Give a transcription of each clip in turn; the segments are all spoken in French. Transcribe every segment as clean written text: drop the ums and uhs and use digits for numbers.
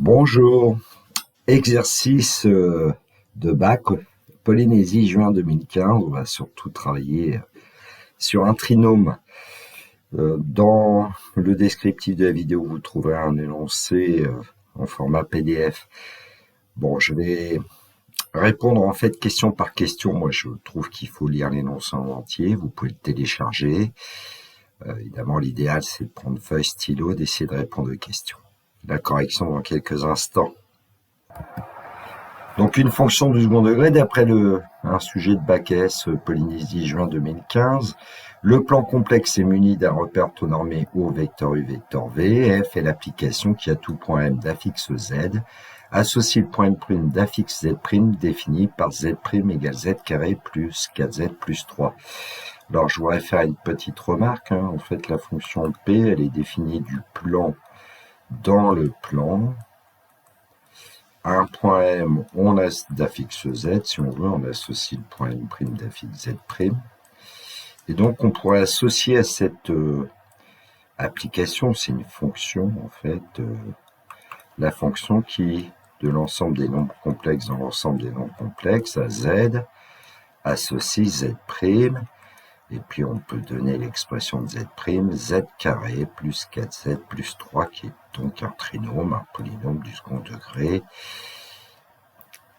Bonjour, exercice de bac, Polynésie, juin 2015. On va surtout travailler sur un trinôme. Dans le descriptif de la vidéo, vous trouverez un énoncé en format PDF. Bon, je vais répondre en fait question par question. Moi, je trouve qu'il faut lire l'énoncé en entier. Vous pouvez le télécharger. Évidemment, l'idéal, c'est de prendre feuille, stylo, d'essayer de répondre aux questions. La correction dans quelques instants. Donc une fonction du second degré d'après un sujet de bac S Polynésie juin 2015. Le plan complexe est muni d'un repère normé O vecteur U vecteur V. F est l'application qui a tout point M d'affixe Z. Associe le point M' d'affixe Z' défini par Z' égale Z carré plus 4Z plus 3. Alors je voudrais faire une petite remarque. En fait la fonction P elle est définie du plan dans le plan. Un point M, on a d'affixe Z, si on veut, on associe le point M' d'affixe Z'. Et donc, on pourrait associer à cette application, c'est une fonction, en fait, la fonction qui, de l'ensemble des nombres complexes dans l'ensemble des nombres complexes, à Z, associe Z', et puis on peut donner l'expression de Z', Z carré plus 4Z plus 3, qui est donc un trinôme, un polynôme du second degré,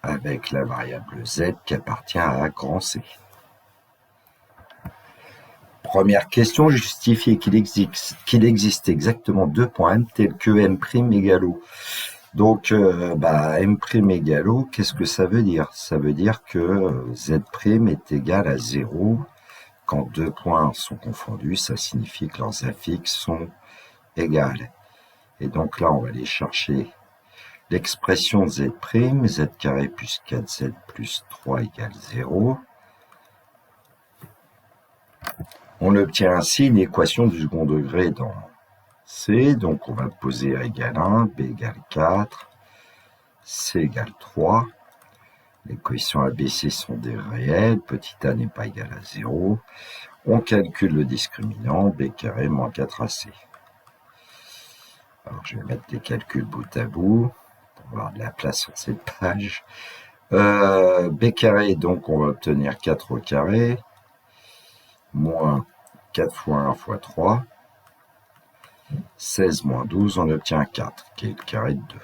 avec la variable Z qui appartient à grand C. Première question, justifier qu'il existe exactement deux points M tels que M' égale O. Donc, M' égale O, qu'est-ce que ça veut dire? Ça veut dire que Z' est égal à 0. Quand deux points sont confondus, ça signifie que leurs affixes sont égales. Et donc là, on va aller chercher l'expression Z', Z carré plus 4Z plus 3 égale 0. On obtient ainsi une équation du second degré dans C. Donc on va poser A égale 1, B égale 4, C égale 3. Les coefficients ABC sont des réels, petit a n'est pas égal à 0. On calcule le discriminant, B carré moins 4AC. Alors je vais mettre les calculs bout à bout pour avoir de la place sur cette page. B carré, donc on va obtenir 4 au carré, moins 4 fois 1 fois 3, 16 moins 12, on obtient 4, qui est le carré de 2.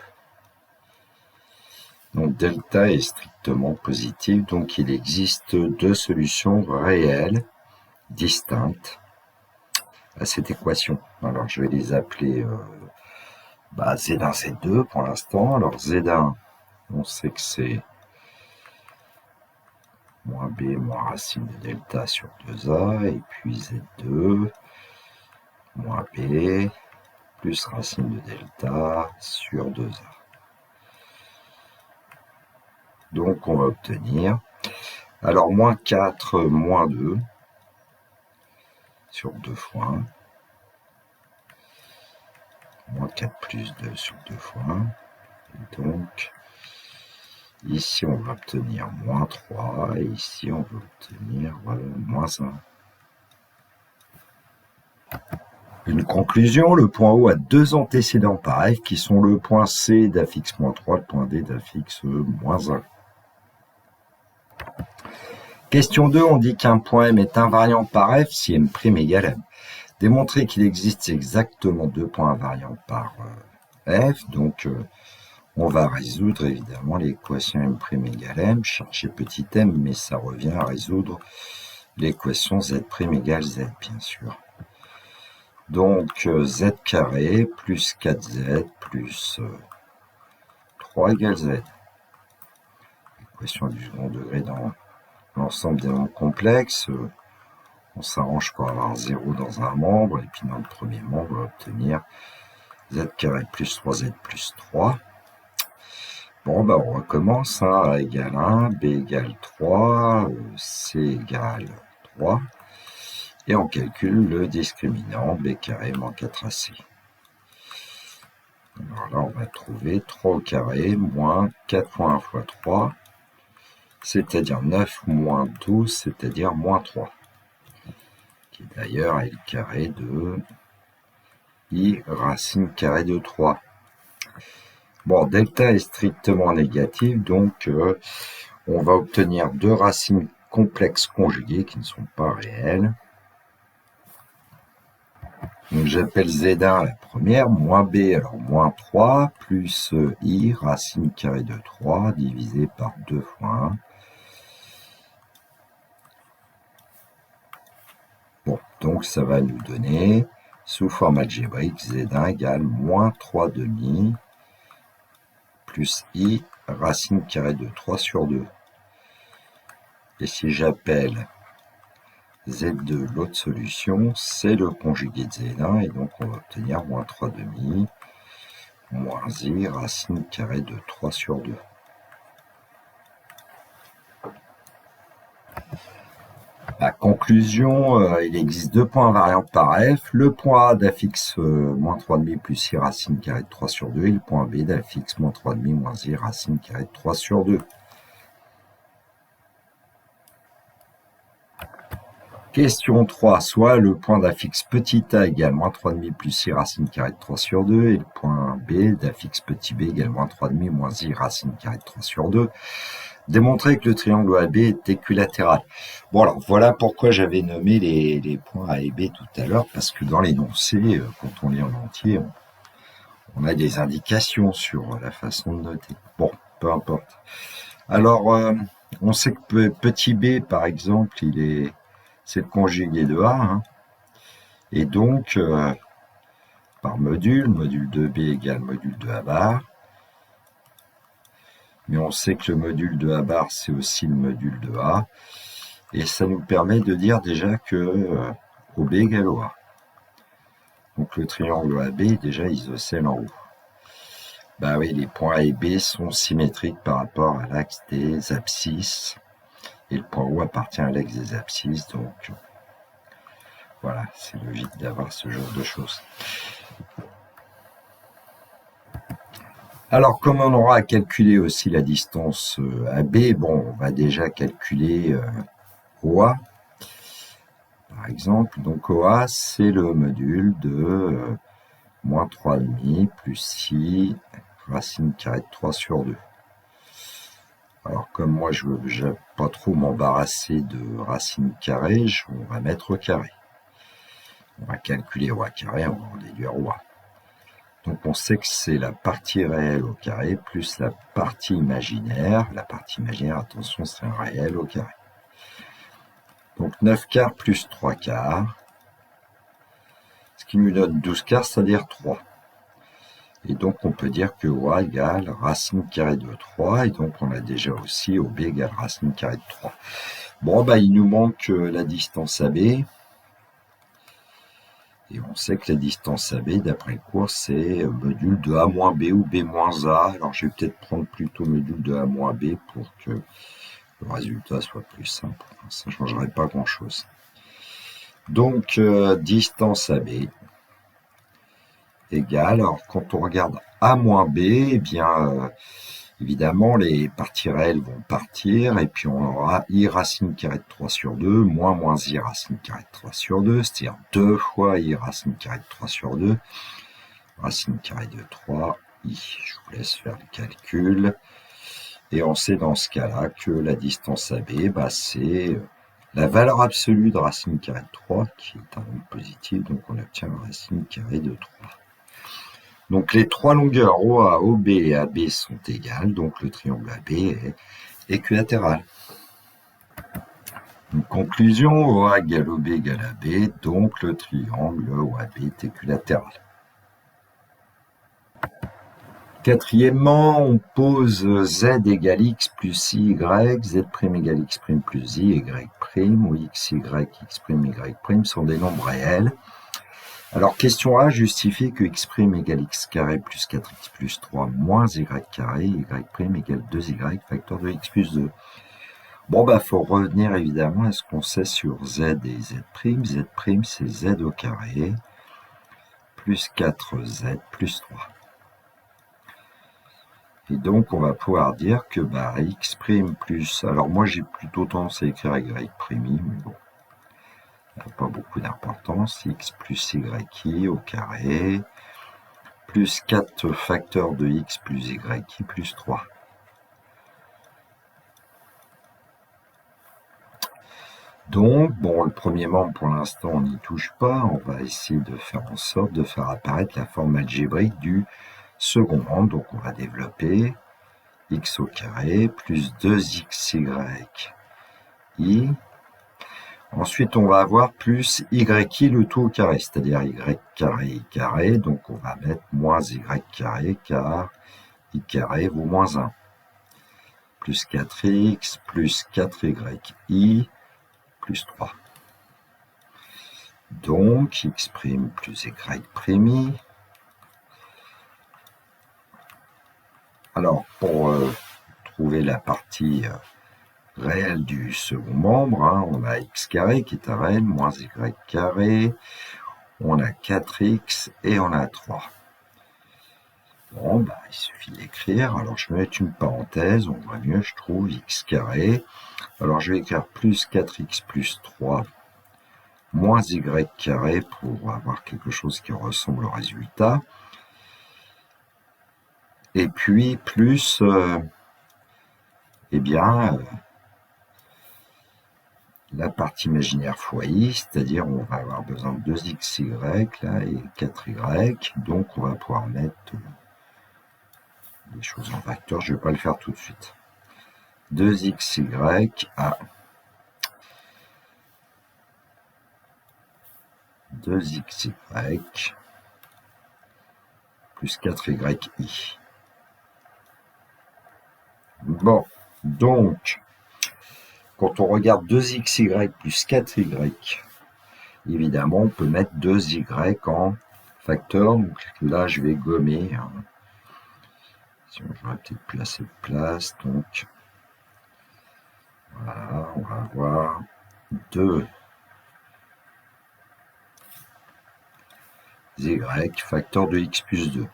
Donc delta est strictement positif, donc il existe deux solutions réelles, distinctes, à cette équation. Alors je vais les appeler Z1, Z2 pour l'instant. Alors Z1, on sait que c'est moins B moins racine de delta sur 2A, et puis Z2, moins B, plus racine de delta sur 2A. Donc on va obtenir, alors moins 4, moins 2, sur 2 fois 1, moins 4 plus 2 sur 2 fois 1, et donc ici on va obtenir moins 3, et ici on va obtenir moins 1. Une conclusion, le point O a deux antécédents par F qui sont le point C d'affixe moins 3, le point D d'affixe moins 1. Question 2, on dit qu'un point M est invariant par F si M' égale M. Démontrer qu'il existe exactement deux points invariants par F, donc on va résoudre évidemment l'équation M' égale M, chercher petit m, mais ça revient à résoudre l'équation Z' égale Z, bien sûr. Donc Z carré plus 4Z plus 3 égale Z. L'équation du second degré dans l'ensemble des nombres complexes. On s'arrange pour avoir 0 dans un membre, et puis dans le premier membre, on va obtenir Z carré plus 3Z plus 3. Bon, on recommence. A égale 1, B égale 3, C égale 3. Et on calcule le discriminant B carré moins 4AC. Alors là, on va trouver 3 au carré moins 4 fois 1 fois 3, c'est-à-dire 9 moins 12, c'est-à-dire moins 3. Qui d'ailleurs est le carré de I racine carré de 3. Bon, delta est strictement négatif, donc on va obtenir deux racines complexes conjuguées qui ne sont pas réelles. Donc j'appelle Z1 la première, moins B, alors moins 3, plus I, racine carrée de 3, divisé par 2 fois 1. Bon, donc ça va nous donner, sous forme algébrique, Z1 égale moins 3 demi, plus I, racine carrée de 3 sur 2. Et si j'appelle Z2, l'autre solution, c'est le conjugué de Z1, et donc on va obtenir moins 3 demi, moins I, racine carrée de 3 sur 2. La conclusion, il existe deux points invariants par f. Le point A d'affixe moins 3,5 plus I racine carrée de 3 sur 2 et le point B d'affixe moins 3,5 moins I racine carrée de 3 sur 2. Question 3. Soit le point d'affixe petit a égale moins 3,5 plus I racine carrée de 3 sur 2 et le point B d'affixe petit b égale moins 3,5 moins I racine carrée de 3 sur 2. Démontrer que le triangle AB est équilatéral. Bon, alors voilà pourquoi j'avais nommé les points A et B tout à l'heure, parce que dans l'énoncé, quand on lit en entier, on a des indications sur la façon de noter. Bon, peu importe. Alors, on sait que petit b, par exemple, c'est le conjugué de A, hein, et donc, par module de B égale module de A bar. Mais on sait que le module de A bar, c'est aussi le module de A. Et ça nous permet de dire déjà que OB égale OA. Donc le triangle AB est déjà isocèle en haut. Bah oui, les points A et B sont symétriques par rapport à l'axe des abscisses. Et le point O appartient à l'axe des abscisses. Donc voilà, c'est logique d'avoir ce genre de choses. Alors, comme on aura à calculer aussi la distance AB, bon, on va déjà calculer OA, par exemple. Donc, OA, c'est le module de moins 3,5 plus I racine carrée de 3 sur 2. Alors, comme moi, je ne veux pas trop m'embarrasser de racine carrée, on va mettre au carré. On va calculer OA carré, on va en déduire OA. Donc on sait que c'est la partie réelle au carré plus la partie imaginaire. La partie imaginaire, attention, c'est un réel au carré. Donc 9 quarts plus 3 quarts, ce qui nous donne 12 quarts, c'est-à-dire 3. Et donc on peut dire que OA égale racine carrée de 3, et donc on a déjà aussi OB égale racine carrée de 3. Bon, bah il nous manque la distance AB. Et on sait que la distance AB, d'après le cours, c'est module de A moins B ou B moins A. Alors, je vais peut-être prendre plutôt module de A moins B pour que le résultat soit plus simple. Ça ne changerait pas grand-chose. Donc, distance AB égale, alors quand on regarde A moins B, eh bien, évidemment, les parties réelles vont partir, et puis on aura I racine carrée de 3 sur 2, moins I racine carrée de 3 sur 2, c'est-à-dire 2 fois I racine carrée de 3 sur 2, racine carrée de 3, I, je vous laisse faire le calcul, et on sait dans ce cas-là que la distance AB, bah, c'est la valeur absolue de racine carrée de 3, qui est un nombre positif, donc on obtient racine carrée de 3. Donc les trois longueurs OA, OB et AB sont égales, donc le triangle AB est équilatéral. Une conclusion, OA égale OB égale AB, donc le triangle OAB est équilatéral. Quatrièmement, on pose Z égale X plus Y, Z' égale X' plus Y, Y', où X, Y, X', Y' sont des nombres réels. Alors, question A, justifie que x' égale x carré plus 4x plus 3 moins y carré, y' égale 2y facteur de x plus 2. Bon, bah, faut revenir évidemment à ce qu'on sait sur z et z'. Z', c'est z au carré plus 4z plus 3. Et donc, on va pouvoir dire que bah, x' plus... Alors, moi, j'ai plutôt tendance à écrire y', mais bon. Pas beaucoup d'importance, x plus y au carré, plus 4 facteurs de x plus y plus 3. Donc, bon, le premier membre, pour l'instant, on n'y touche pas. On va essayer de faire en sorte de faire apparaître la forme algébrique du second membre. Donc, on va développer x au carré plus 2xy i. Ensuite, on va avoir plus yi le tout au carré, c'est-à-dire y carré. Donc, on va mettre moins y carré car i carré vaut moins 1. Plus 4x plus 4y plus 3. Donc, x' plus y'. Alors, pour trouver la partie réelle du second membre, hein, on a x carré qui est un réel, moins y carré, on a 4x et on a 3. Bon, bah, il suffit d'écrire. Alors, je vais mettre une parenthèse, on voit mieux, je trouve, x carré. Alors, je vais écrire plus 4x plus 3 moins y carré pour avoir quelque chose qui ressemble au résultat. Et puis, plus, la partie imaginaire fois i, c'est-à-dire on va avoir besoin de 2xy là et 4y, donc on va pouvoir mettre des choses en facteur, je ne vais pas le faire tout de suite. 2xy à 2xy plus 4y. Bon, donc, quand on regarde 2xy plus 4y, évidemment, on peut mettre 2y en facteur. Donc là, je vais gommer. Hein. Si j'aurais peut-être plus assez de place. Donc, voilà, on va avoir 2 y facteur de x plus 2.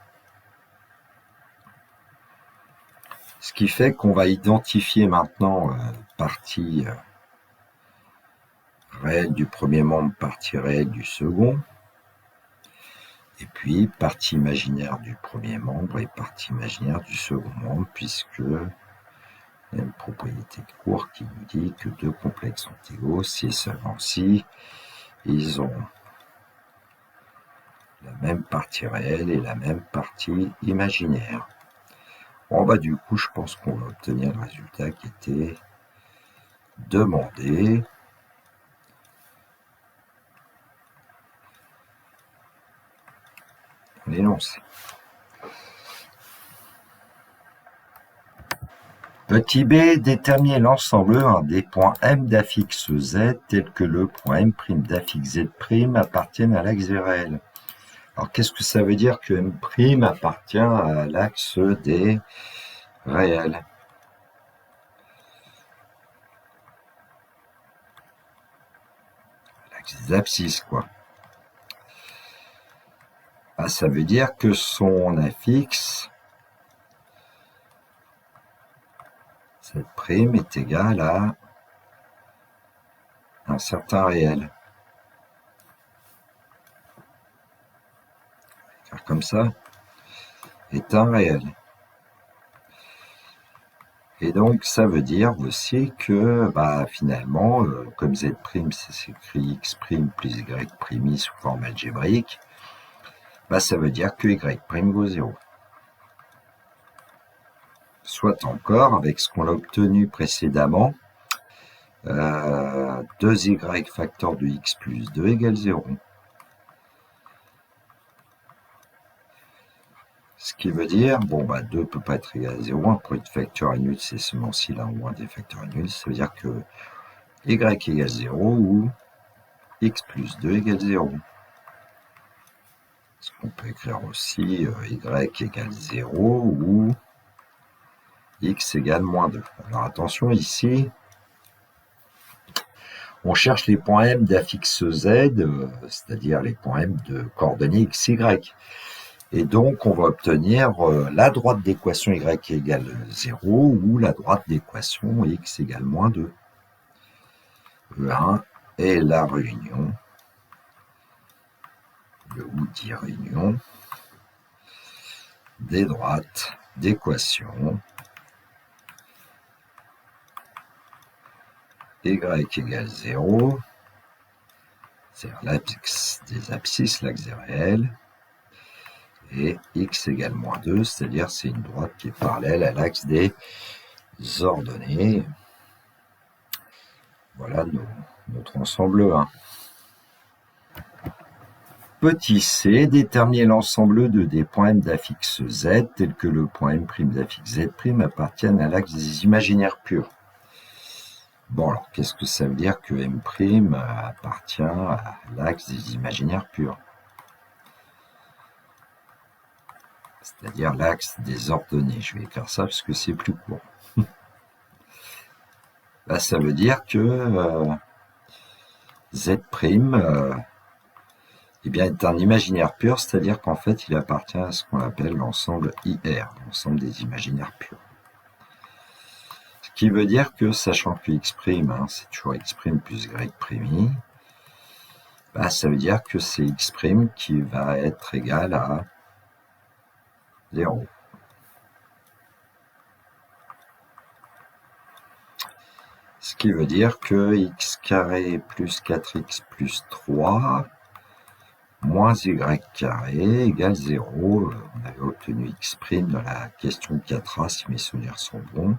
Ce qui fait qu'on va identifier maintenant partie réelle du premier membre, partie réelle du second. Et puis, partie imaginaire du premier membre et partie imaginaire du second membre, puisque il y a une propriété de cours qui nous dit que deux complexes sont égaux si et seulement si ils ont la même partie réelle et la même partie imaginaire. Bon, bah, du coup, je pense qu'on va obtenir le résultat qui était demandé. L'énoncé. Petit b, déterminer l'ensemble 1 des points M d'affixe Z tel que le point M' d'affixe Z' appartiennent à l'axe des réels. Alors, qu'est-ce que ça veut dire que M' appartient à l'axe des réels? L'axe des abscisses, quoi. Ah, ça veut dire que son affixe Z' est égal à un certain réel. Car comme ça, est un réel. Et donc, ça veut dire aussi que, bah, finalement, comme Z', ça s'écrit X' plus Y' sous forme algébrique, bah, ça veut dire que Y' vaut 0. Soit encore, avec ce qu'on a obtenu précédemment, 2y facteur de x plus 2 égale 0. Ce qui veut dire, bon, bah, 2 ne peut pas être égal à 0. Un produit de facteur est nul, c'est seulement si l'un ou un des facteurs est nul. Ça veut dire que y égale 0 ou x plus 2 égale 0. Ce qu'on peut écrire aussi y égale 0 ou x égale moins 2. Alors attention ici, on cherche les points M d'affixe Z, c'est-à-dire les points M de coordonnées x, y. Et donc, on va obtenir la droite d'équation y égale 0 ou la droite d'équation x égale moins 2. E1 est la réunion, le ou dit réunion, des droites d'équation y égale 0, c'est-à-dire l'axe des abscisses, l'axe des réels, et x égale moins 2, c'est-à-dire c'est une droite qui est parallèle à l'axe des ordonnées. Voilà notre ensemble 1. Petit c, déterminer l'ensemble des points m d'affixe z, tel que le point m' d'affixe z' appartiennent à l'axe des imaginaires purs. Bon, alors, qu'est-ce que ça veut dire que m' appartient à l'axe des imaginaires purs? C'est-à-dire l'axe des ordonnées. Je vais écrire ça parce que c'est plus court. Là, ça veut dire que z' eh bien, est un imaginaire pur, c'est-à-dire qu'en fait, il appartient à ce qu'on appelle l'ensemble IR, l'ensemble des imaginaires purs. Ce qui veut dire que, sachant que x', c'est toujours x' plus y', bah, ça veut dire que c'est x' qui va être égal à 0. Ce qui veut dire que x carré plus 4x plus 3 moins y carré égale 0. On avait obtenu x' dans la question de 4a, si mes souvenirs sont bons.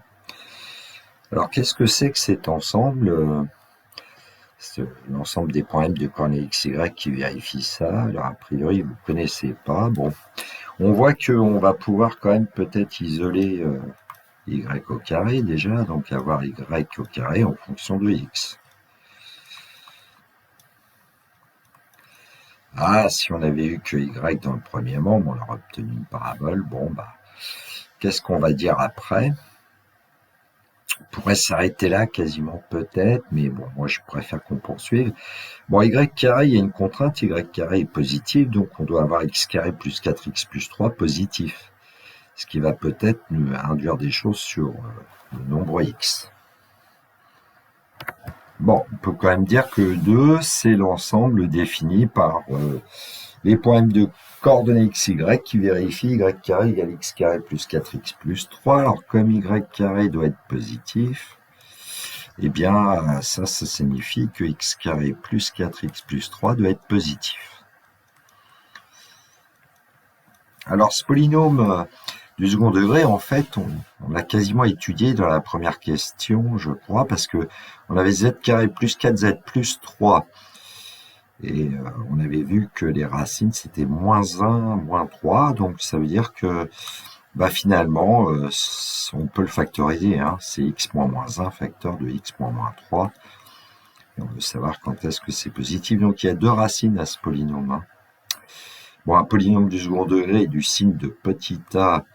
Alors, qu'est-ce que c'est que cet ensemble? C'est l'ensemble des points m de coordonnées x, y qui vérifie ça. Alors, a priori, vous ne connaissez pas. Bon, on voit qu'on va pouvoir quand même peut-être isoler y au carré déjà, donc avoir y au carré en fonction de x. Ah, si on avait eu que y dans le premier membre, on aurait obtenu une parabole. Bon, bah, qu'est-ce qu'on va dire après? On pourrait s'arrêter là quasiment peut-être, mais bon, moi je préfère qu'on poursuive. Bon, y carré, il y a une contrainte, y carré est positif, donc on doit avoir x carré plus 4x plus 3 positif. Ce qui va peut-être nous induire des choses sur le nombre x. Bon, on peut quand même dire que 2, c'est l'ensemble défini par les points m de coordonnées x, y qui vérifient y carré égale x carré plus 4x plus 3. Alors, comme y carré doit être positif, eh bien, ça signifie que x carré plus 4x plus 3 doit être positif. Alors, ce polynôme du second degré, en fait, on l'a quasiment étudié dans la première question, je crois, parce que on avait z carré plus 4z plus 3. Et on avait vu que les racines, c'était moins 1, moins 3. Donc, ça veut dire que bah, finalement, on peut le factoriser. Hein, c'est x moins moins 1, facteur de x moins moins 3. Et on veut savoir quand est-ce que c'est positif. Donc, il y a deux racines à ce polynôme. Hein. Bon, un polynôme du second degré est du signe de petit a,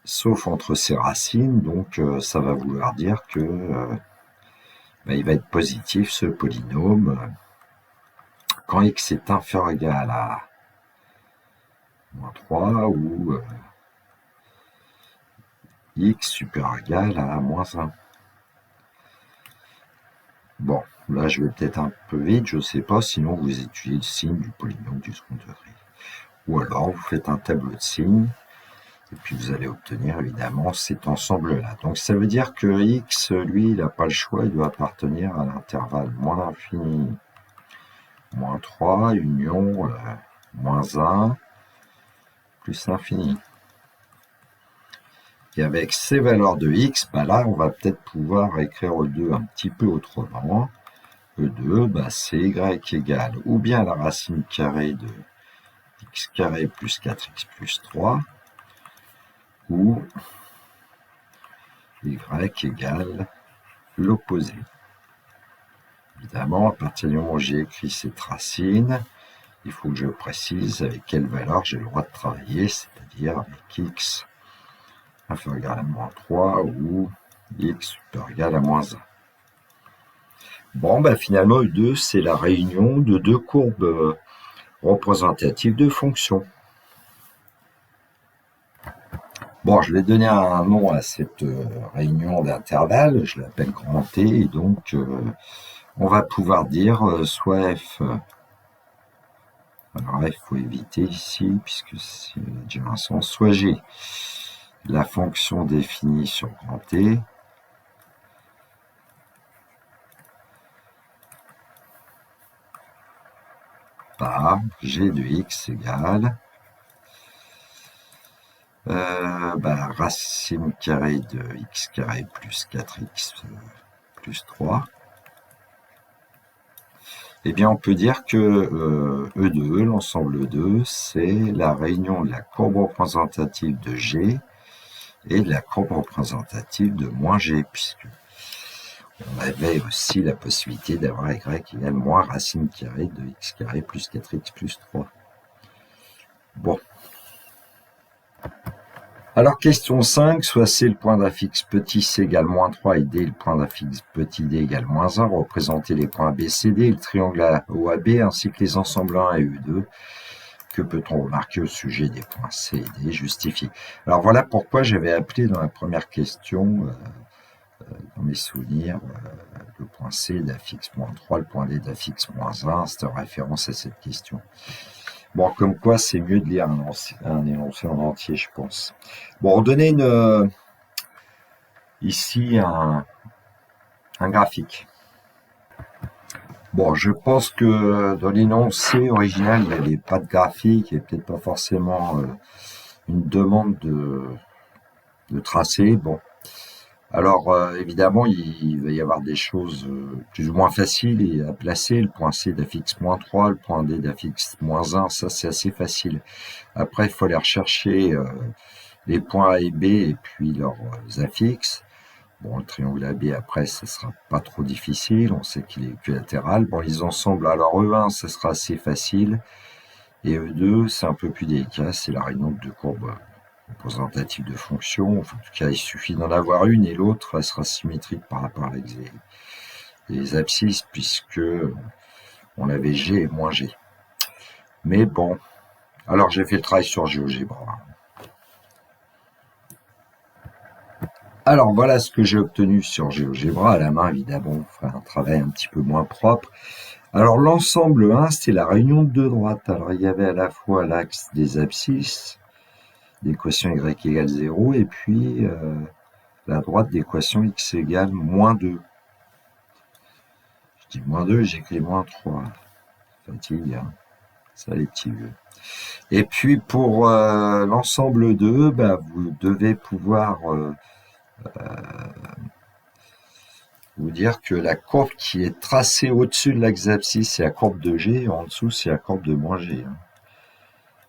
sauf entre ses racines. Donc, ça va vouloir dire que bah, il va être positif, ce polynôme, quand x est inférieur ou égal à moins 3 ou x supérieur ou égal à moins 1. Bon, là je vais peut-être un peu vite, je ne sais pas, sinon vous étudiez le signe du polynôme du second degré. Ou alors vous faites un tableau de signes, et puis vous allez obtenir évidemment cet ensemble-là. Donc ça veut dire que x, lui, il n'a pas le choix, il doit appartenir à l'intervalle moins l'infini, moins 3, union, moins 1, plus l'infini. Et avec ces valeurs de x, bah là, on va peut-être pouvoir écrire E2 un petit peu autrement. E2, bah, c'est y égale ou bien la racine carrée de x carré plus 4x plus 3, ou y égale l'opposé. Évidemment, à partir du moment où j'ai écrit cette racine, il faut que je précise avec quelle valeur j'ai le droit de travailler, c'est-à-dire avec x inférieur ou égal à moins 3 ou x supérieur ou égal à moins 1. Bon, ben finalement, E2, c'est la réunion de deux courbes représentatives de fonctions. Bon, je vais donner un nom à cette réunion d'intervalle, je l'appelle grand T, et donc on va pouvoir dire soit f Alors là, il faut éviter ici, puisque c'est déjà un sens. Soit j'ai la fonction définie sur grand T, par g de x égale racine carrée de x carré plus 4x plus 3. Eh bien, on peut dire que E2, l'ensemble E2, c'est la réunion de la courbe représentative de G et de la courbe représentative de moins G, puisque on avait aussi la possibilité d'avoir y égale moins racine carrée de x carré plus 4x plus 3. Bon. Alors, question 5, soit C le point d'affixe petit c égale moins 3 et D le point d'affixe petit d égale moins 1, représenter les points B, C, D, le triangle OAB ainsi que les ensembles 1 et E2. Que peut-on remarquer au sujet des points C et D justifiés? Alors voilà pourquoi j'avais appelé dans la première question, dans mes souvenirs, le point C d'affixe moins 3, le point D d'affixe moins 1, c'est en référence à cette question. Bon, comme quoi, c'est mieux de lire un énoncé en entier, je pense. Bon, on donnait ici un graphique. Bon, je pense que dans l'énoncé original, il n'y avait pas de graphique et peut-être pas forcément une demande de tracé. Bon, alors évidemment, il va y avoir des choses plus ou moins faciles à placer. Le point C d'affixe moins 3, le point D d'affixe moins 1, ça c'est assez facile. Après, il faut aller rechercher les points A et B et puis leurs affixes. Bon, le triangle AB, après, ça sera pas trop difficile. On sait qu'il est équilatéral. Bon, les ensembles, alors E1, ça sera assez facile. Et E2, c'est un peu plus délicat. C'est la réunion de deux courbes représentatives de fonctions. En tout cas, il suffit d'en avoir une et l'autre, elle sera symétrique par rapport à les abscisses, puisque on avait G et moins G. Mais bon, alors j'ai fait le travail sur GeoGebra. Alors voilà ce que j'ai obtenu sur GeoGebra. À la main, évidemment, on fera un travail un petit peu moins propre. Alors l'ensemble 1, c'est la réunion de deux droites. Alors il y avait à la fois l'axe des abscisses, l'équation y égale 0, et puis la droite d'équation x égale moins 2. Je dis moins 2, j'écris moins 3. Fatigue, hein. Ça les petits vieux. Et puis pour l'ensemble 2, vous devez pouvoir vous dire que la courbe qui est tracée au-dessus de l'axe abscisse, c'est la courbe de G, et en dessous, c'est la courbe de moins G. Hein.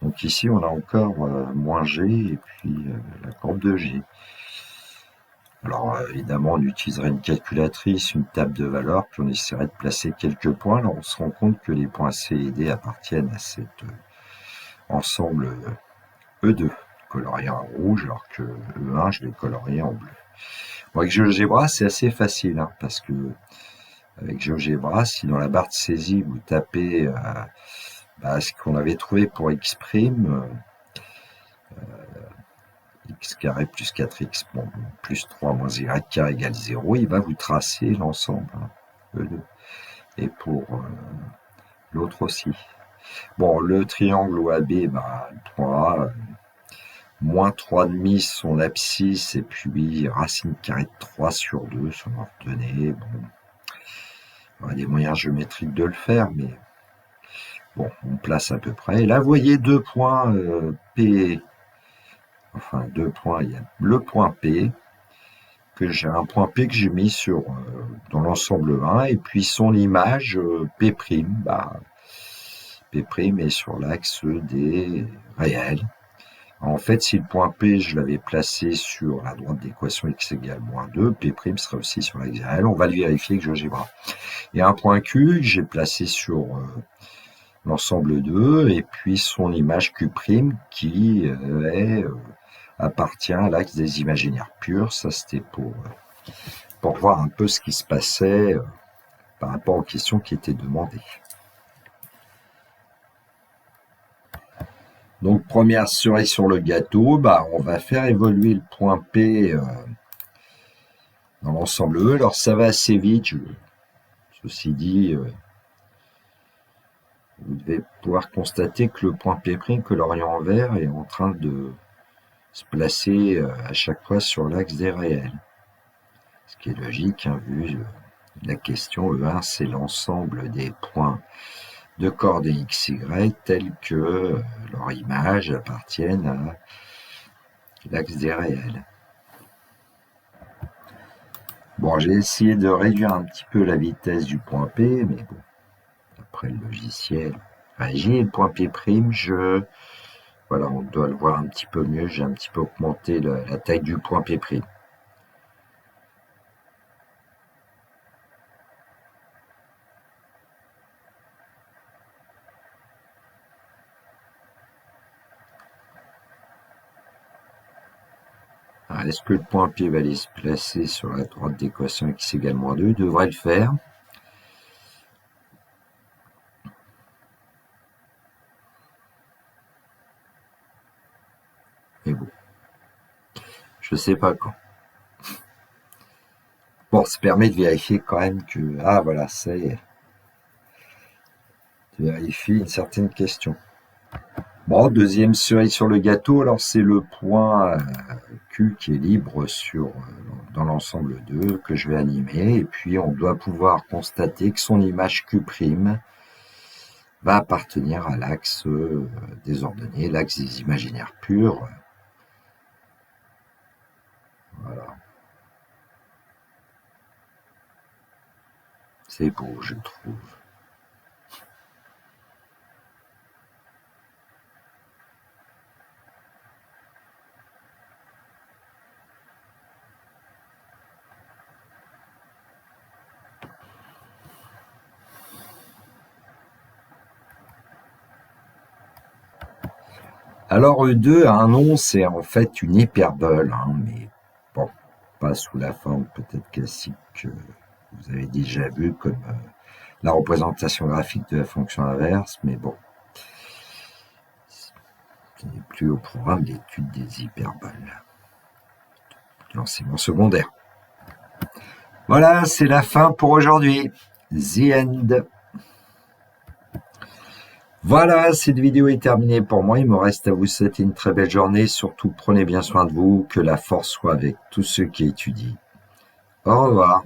Donc ici, on a encore moins G et puis la courbe de G. Alors évidemment, on utiliserait une calculatrice, une table de valeurs, puis on essaierait de placer quelques points. Alors on se rend compte que les points C et D appartiennent à cet ensemble E2, colorié en rouge, alors que E1, je l'ai colorié en bleu. Bon, avec GeoGebra, c'est assez facile, hein, parce que avec GeoGebra, si dans la barre de saisie, vous tapez ce qu'on avait trouvé pour x', x carré plus 4x, bon, plus 3 moins y carré égale 0, il va vous tracer l'ensemble, hein, E2. Et pour l'autre aussi. Bon, le triangle OAB, il prendra moins 3,5 son abscisse, et puis racine carrée de 3 sur 2, son ordonnée. Bon, on a des moyens géométriques de le faire, mais bon, on place à peu près. Et là, vous voyez deux points P, enfin 2 points, il y a le point P, que j'ai un point P que j'ai mis sur dans l'ensemble 1, et puis son image P', P' est sur l'axe des réels. En fait, si le point P, je l'avais placé sur la droite d'équation x égale moins 2, P' serait aussi sur l'axe réel. On va le vérifier avec GeoGebra. Et un point Q, j'ai placé sur l'ensemble 2, et puis son image Q' qui appartient à l'axe des imaginaires purs. Ça, c'était pour voir un peu ce qui se passait par rapport aux questions qui étaient demandées. Donc, première cerise sur le gâteau, on va faire évoluer le point P dans l'ensemble E. Alors, ça va assez vite, ceci dit, vous devez pouvoir constater que le point P', que l'orient vert, est en train de se placer à chaque fois sur l'axe des réels. Ce qui est logique, hein, vu la question E1, c'est l'ensemble des points de coordonnées XY tels que leur image appartiennent à l'axe des réels. Bon, j'ai essayé de réduire un petit peu la vitesse du point P, mais bon, après le logiciel réagit. Le point P', voilà, on doit le voir un petit peu mieux. J'ai un petit peu augmenté la taille du point P'. Est-ce que le point P va aller se placer sur la droite d'équation x égale moins 2? Devrait le faire. Mais bon, je sais pas quand. Bon, ça permet de vérifier quand même que... Ah voilà, ça y est. Tu vérifies une certaine question. Bon, deuxième cerise sur le gâteau, alors c'est le point Q qui est libre dans l'ensemble 2 que je vais animer. Et puis on doit pouvoir constater que son image Q' va appartenir à l'axe des ordonnées, l'axe des imaginaires purs. Voilà. C'est beau, je trouve. Alors E2 a un nom, c'est en fait une hyperbole, hein, mais bon, pas sous la forme peut-être classique que vous avez déjà vu comme la représentation graphique de la fonction inverse, mais bon, ce n'est plus au programme d'étude des hyperboles. L'enseignement secondaire. Voilà, c'est la fin pour aujourd'hui. The end. Voilà, cette vidéo est terminée pour moi. Il me reste à vous souhaiter une très belle journée. Surtout, prenez bien soin de vous. Que la force soit avec tous ceux qui étudient. Au revoir.